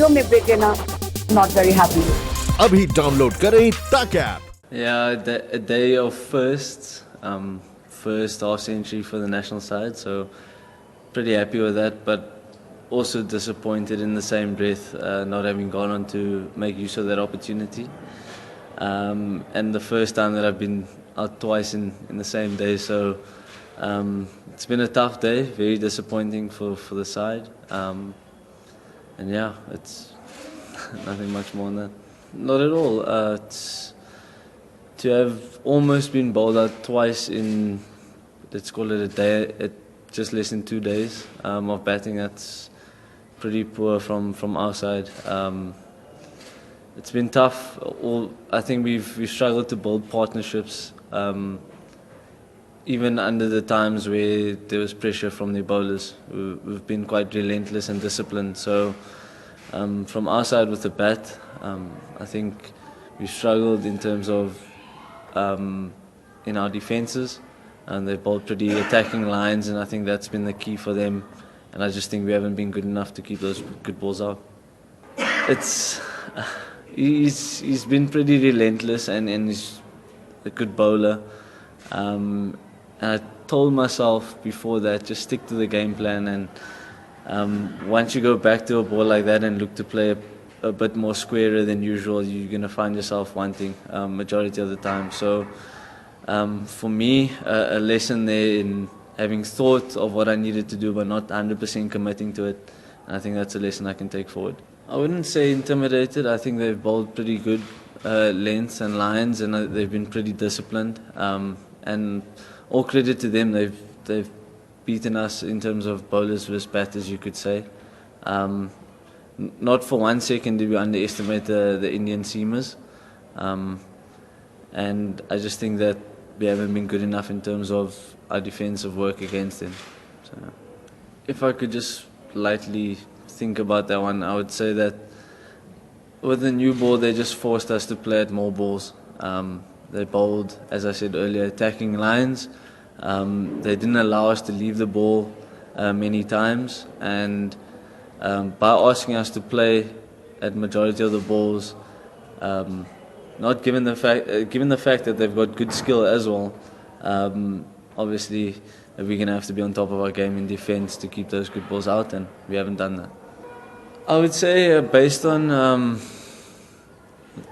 Video में break लेना not very happy. अभी डाउनलोड करें तक app. Yeah, a day of firsts, first half century for the national side, so pretty happy with that, but also disappointed in the same breath, not having gone on to make use of that opportunity. And the first time that I've been out twice in the same day, so it's been a tough day, very disappointing for the side. And yeah, it's nothing much more than that. Not at all. To have almost been bowled out twice in, let's call it a day, just less than 2 days of batting, that's pretty poor from our side. It's been tough. I think we've struggled to build partnerships, even under the times where there was pressure from the bowlers. We've been quite relentless and disciplined. So from our side with the bat, I think we've struggled in terms of in our defences, and they've bowled pretty attacking lines, and I think that's been the key for them. And I just think we haven't been good enough to keep those good balls out. He's been pretty relentless, and he's a good bowler. And I told myself before that, just stick to the game plan, and once you go back to a ball like that and look to play a bit more squarer than usual, you're going to find yourself wanting majority of the time. So for me, a lesson there in having thought of what I needed to do but not 100% committing to it, and I think that's a lesson I can take forward. I wouldn't say intimidated. I think they've bowled pretty good lengths and lines, and they've been pretty disciplined, and all credit to them. They've beaten us in terms of bowlers versus batters, you could say. Not for 1 second do we underestimate the Indian seamers, and I just think that we haven't been good enough in terms of our defensive work against them. So, if I could just lightly think about that one, I would say that with the new ball, they just forced us to play at more balls. They bowled, as I said earlier, attacking lines. They didn't allow us to leave the ball many times, and by asking us to play at majority of the balls, not given the fact that they've got good skill as well, obviously we're going to have to be on top of our game in defence to keep those good balls out, and we haven't done that. I would say based on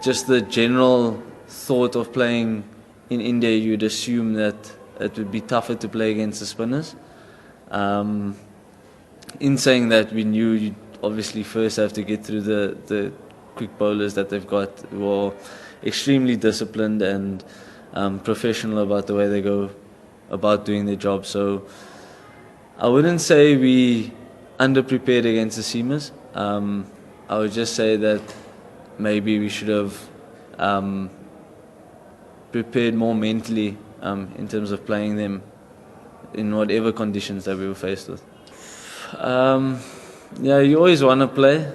just the general thought of playing in India, you'd assume that it would be tougher to play against the spinners. In saying that, we knew you'd obviously first have to get through the quick bowlers that they've got, who are extremely disciplined and professional about the way they go about doing their job. So I wouldn't say we underprepared against the seamers. I would just say that maybe we should have prepared more mentally in terms of playing them in whatever conditions that we were faced with. Yeah, you always want to play,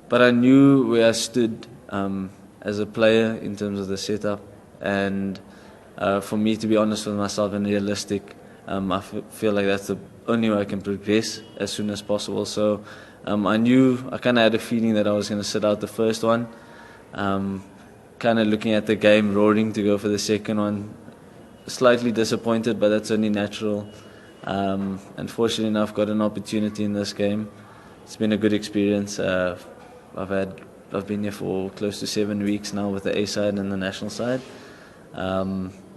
but I knew where I stood as a player in terms of the setup, and for me to be honest with myself and realistic, I feel like that's the only way I can progress as soon as possible. So I kind of had a feeling that I was going to sit out the first one, kind of looking at the game, roaring to go for the second one. Slightly disappointed, but that's only natural. Unfortunately enough, got an opportunity in this game. It's been a good experience. I've been here for close to 7 weeks now with the A side and the national side,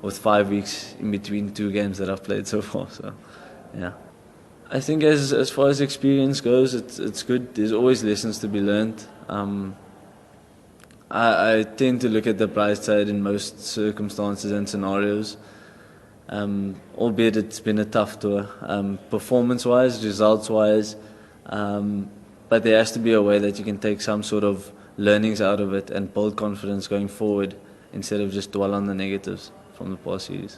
with 5 weeks in between 2 games that I've played so far. So, yeah. I think as far as experience goes, it's good. There's always lessons to be learned. I tend to look at the bright side in most circumstances and scenarios. Albeit it's been a tough tour, performance-wise, results-wise, but there has to be a way that you can take some sort of learnings out of it and build confidence going forward instead of just dwell on the negatives from the past series.